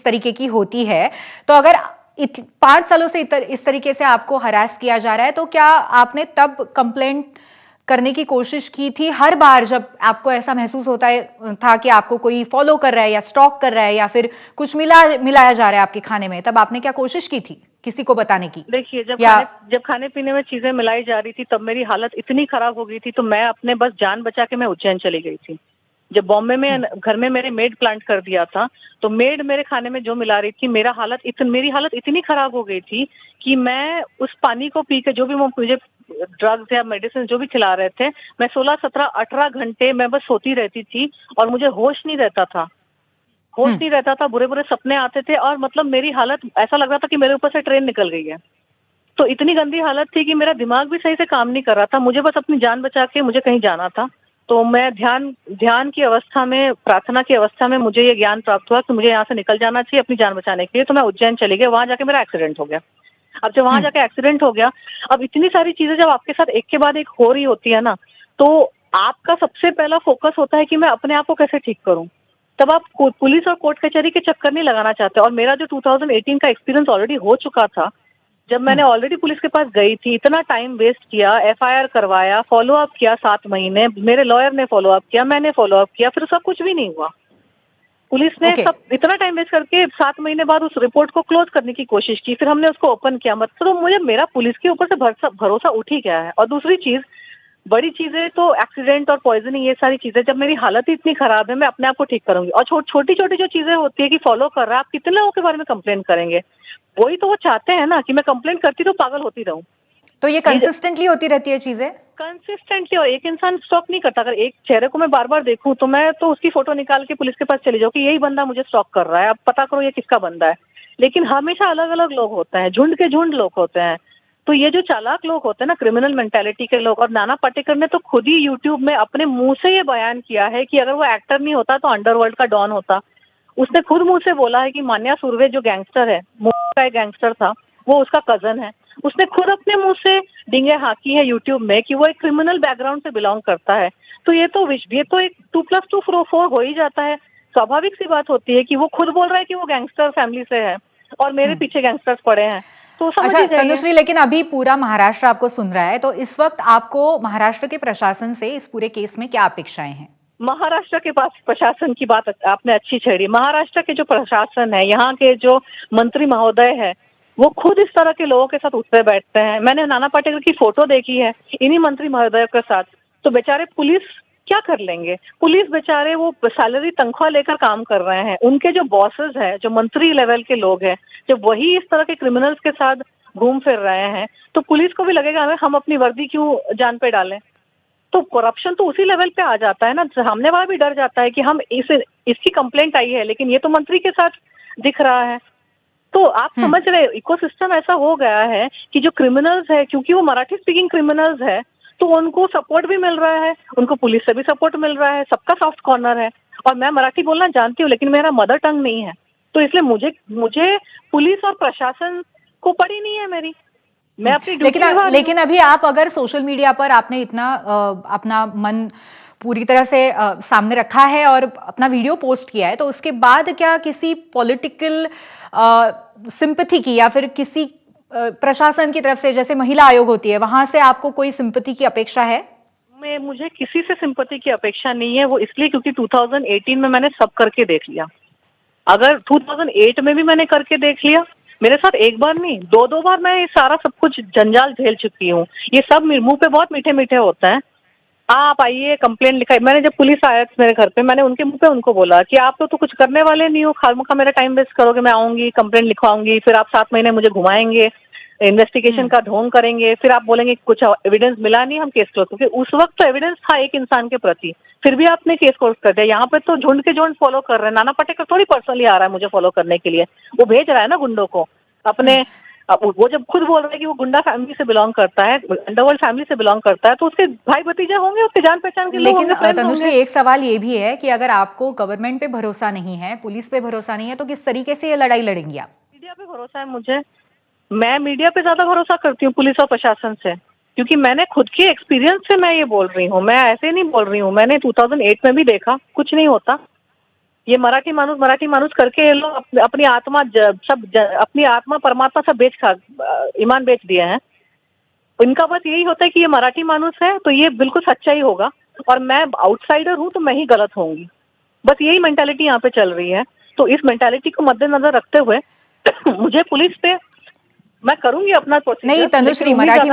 तरीके की होती है, तो अगर 5 सालों से इस तरीके से आपको हरास किया जा रहा है, तो क्या आपने तब कंप्लेंट करने की कोशिश की थी? हर बार जब आपको ऐसा महसूस होता है था कि आपको कोई फॉलो कर रहा है या स्टॉक कर रहा है या फिर कुछ मिलाया जा रहा है आपके खाने में, तब आपने क्या कोशिश की थी किसी को बताने की? देखिए, या जब खाने पीने में चीजें मिलाई जा रही थी तब मेरी हालत इतनी खराब हो गई थी, तो मैं अपने बस जान बचा के मैं उज्जैन चली गई थी। जब बॉम्बे में घर में मेरे मेड प्लांट कर दिया था, तो मेड मेरे खाने में जो मिला रही थी, मेरी हालत इतनी खराब हो गई थी कि मैं उस पानी को पी के, जो भी मुझे ड्रग्स या मेडिसिन जो भी खिला रहे थे, मैं 16, 17, 18 घंटे मैं बस सोती रहती थी और मुझे होश नहीं रहता था। होश नहीं रहता था, बुरे बुरे सपने आते थे और मतलब मेरी हालत ऐसा लग रहा था कि मेरे ऊपर से ट्रेन निकल गई है। तो इतनी गंदी हालत थी कि मेरा दिमाग भी सही से काम नहीं कर रहा था। मुझे बस अपनी जान बचा के मुझे कहीं जाना था। तो मैं ध्यान की अवस्था में, प्रार्थना की अवस्था में मुझे ये ज्ञान प्राप्त हुआ कि मुझे यहाँ से निकल जाना चाहिए अपनी जान बचाने के लिए। तो मैं उज्जैन चली गई, वहां जाके मेरा एक्सीडेंट हो गया। अब जब वहां जाके एक्सीडेंट हो गया, अब इतनी सारी चीजें जब आपके साथ एक के बाद एक हो रही होती है ना, तो आपका सबसे पहला फोकस होता है कि मैं अपने आप को कैसे ठीक करूं। तब आप पुलिस और कोर्ट कचहरी के चक्कर नहीं लगाना चाहते। और मेरा जो 2018 का एक्सपीरियंस ऑलरेडी हो चुका था, जब मैंने ऑलरेडी पुलिस के पास गई थी, इतना टाइम वेस्ट किया, एफआईआर करवाया, फॉलो अप किया 7 महीने, मेरे लॉयर ने फॉलो अप किया, मैंने फॉलो अप किया, फिर सब कुछ भी नहीं हुआ। पुलिस ने ओके, सब इतना टाइम वेस्ट करके 7 महीने बाद उस रिपोर्ट को क्लोज करने की कोशिश की, फिर हमने उसको ओपन किया। मतलब तो मुझे मेरा पुलिस के ऊपर से भरोसा उठ ही गया है। और दूसरी चीज, बड़ी चीजें तो एक्सीडेंट और पॉइजनिंग, ये सारी चीजें, जब मेरी हालत ही इतनी खराब है, मैं अपने आप को ठीक करूंगी। और छोटी छोटी जो चीजें होती है कि फॉलो कर रहा है, आप कितने लोगों के बारे में कंप्लेन करेंगे? वही तो वो चाहते हैं ना कि मैं कंप्लेन करती तो पागल होती रहूं। तो ये कंसिस्टेंटली होती रहती है चीजें? कंसिस्टेंटली, और एक इंसान स्टॉक नहीं करता। अगर एक चेहरे को मैं बार बार देखूं तो मैं तो उसकी फोटो निकाल के पुलिस के पास चली जाऊं कि यही बंदा मुझे स्टॉक कर रहा है, अब पता करो ये किसका बंदा है। लेकिन हमेशा अलग अलग लोग होते हैं, झुंड के झुंड लोग होते हैं। तो ये जो चालाक लोग होते हैं ना, क्रिमिनल मेंटेलिटी के लोग, और नाना पाटेकर ने तो खुद ही यूट्यूब में अपने मुंह से ये बयान किया है कि अगर वो एक्टर नहीं होता तो अंडरवर्ल्ड का डॉन होता। उसने खुद मुंह से बोला है कि मान्या सुर्वे जो गैंगस्टर है, मुंबई का एक गैंगस्टर था, वो उसका कजन है। उसने खुद अपने मुंह से डींगे हाँकी है यूट्यूब में कि वो एक क्रिमिनल बैकग्राउंड से बिलोंग करता है। तो ये तो एक 2+2 4 हो ही जाता है। स्वाभाविक सी बात होती है कि वो खुद बोल रहा है कि वो गैंगस्टर फैमिली से है और मेरे पीछे गैंगस्टर्स पड़े हैं। तो समझ अच्छा ही जाइए। तनुश्री, लेकिन अभी पूरा महाराष्ट्र आपको सुन रहा है, तो इस वक्त आपको महाराष्ट्र के प्रशासन से इस पूरे केस में क्या अपेक्षाएं हैं? महाराष्ट्र के पास प्रशासन की बात आपने अच्छी छेड़ी। महाराष्ट्र के जो प्रशासन है, यहाँ के जो मंत्री महोदय है, वो खुद इस तरह के लोगों के साथ उठते बैठते हैं। मैंने नाना पाटेकर की फोटो देखी है इन्हीं मंत्री महोदय के साथ। तो बेचारे पुलिस क्या कर लेंगे? पुलिस बेचारे वो सैलरी तनख्वाह लेकर काम कर रहे हैं। उनके जो बॉसेस हैं, जो मंत्री लेवल के लोग हैं, जब वही इस तरह के क्रिमिनल्स के साथ घूम फिर रहे हैं, तो पुलिस को भी लगेगा हम अपनी वर्दी क्यों जान पे डालें। तो करप्शन तो उसी लेवल पे आ जाता है ना। सामने वाला भी डर जाता है कि हम इसकी कंप्लेंट आई है, लेकिन ये तो मंत्री के साथ दिख रहा है। तो आप समझ रहे, इकोसिस्टम ऐसा हो गया है कि जो क्रिमिनल्स है, क्योंकि वो मराठी स्पीकिंग क्रिमिनल्स है, तो उनको सपोर्ट भी मिल रहा है, उनको पुलिस से भी सपोर्ट मिल रहा है, सबका सॉफ्ट कॉर्नर है। और मैं मराठी बोलना जानती हूँ, लेकिन मेरा मदर टंग नहीं है। तो इसलिए मुझे पुलिस और प्रशासन को पड़ी नहीं है मेरी। मैं अपनी ड्यूटी लेकिन अभी आप अगर सोशल मीडिया पर आपने इतना अपना मन पूरी तरह से सामने रखा है और अपना वीडियो पोस्ट किया है, तो उसके बाद क्या किसी पॉलिटिकल सिंपैथी की या फिर किसी प्रशासन की तरफ से, जैसे महिला आयोग होती है, वहां से आपको कोई सिंपैथी की अपेक्षा है? मुझे किसी से सिंपैथी की अपेक्षा नहीं है। वो इसलिए क्योंकि 2018 में मैंने सब करके देख लिया। अगर 2008 में भी मैंने करके देख लिया, मेरे साथ एक बार नहीं, 2 बार मैं ये सारा सब कुछ जंजाल झेल चुकी हूँ। ये सब मुंह पे बहुत मीठे मीठे होते हैं। आप आइए, कंप्लेंट लिखाई। मैंने जब पुलिस आया मेरे घर पे, मैंने उनके मुंह पे उनको बोला कि आप तो कुछ करने वाले नहीं हो, खामखा मेरा टाइम वेस्ट करोगे। मैं आऊंगी, कंप्लेंट लिखवाऊंगी, फिर आप 7 महीने मुझे घुमाएंगे, इन्वेस्टिगेशन का ढोंग करेंगे, फिर आप बोलेंगे कुछ एविडेंस मिला नहीं, हम केस क्लोज। क्योंकि उस वक्त तो एविडेंस था एक इंसान के प्रति, फिर भी आपने केस क्लोज कर दिया। यहाँ पे तो झुंड के झुंड फॉलो कर रहे हैं। नाना पाटेकर थोड़ी पर्सनली आ रहा है मुझे फॉलो करने के लिए, वो भेज रहा है ना गुंडों को अपने। वो जब खुद बोल रहा है कि वो गुंडा फैमिली से बिलोंग करता है, अंडरवर्ल्ड फैमिली से बिलोंग करता है, तो उसके भाई भतीजे होंगे, उसके जान पहचान के लोग लेकिन होंगे, तनुश्री, एक सवाल ये भी है कि अगर आपको गवर्नमेंट पे भरोसा नहीं है, पुलिस पे भरोसा नहीं है, तो किस तरीके से ये लड़ाई लड़ेंगी आप? मीडिया पे भरोसा है मुझे। मैं मीडिया पे ज्यादा भरोसा करती हूँ पुलिस और प्रशासन से, क्योंकि मैंने खुद के एक्सपीरियंस से मैं ये बोल रही हूँ। मैं ऐसे नहीं बोल रही हूँ। मैंने 2008 में भी देखा, कुछ नहीं होता। ये मराठी माणूस करके ये लोग अपनी आत्मा अपनी आत्मा परमात्मा सब ईमान बेच दिए हैं। इनका बस यही होता है कि ये मराठी माणूस है तो ये बिल्कुल सच्चा ही होगा, और मैं आउटसाइडर हूँ तो मैं ही गलत होंगी। बस यही मेंटालिटी यहाँ पे चल रही है। तो इस मेंटालिटी को मद्देनजर रखते हुए मुझे पुलिस पे मैं करूंगी अपना प्रोसीजर, नहीं तनुश्री, लेकिन उम्मीद मराठी ज्यादा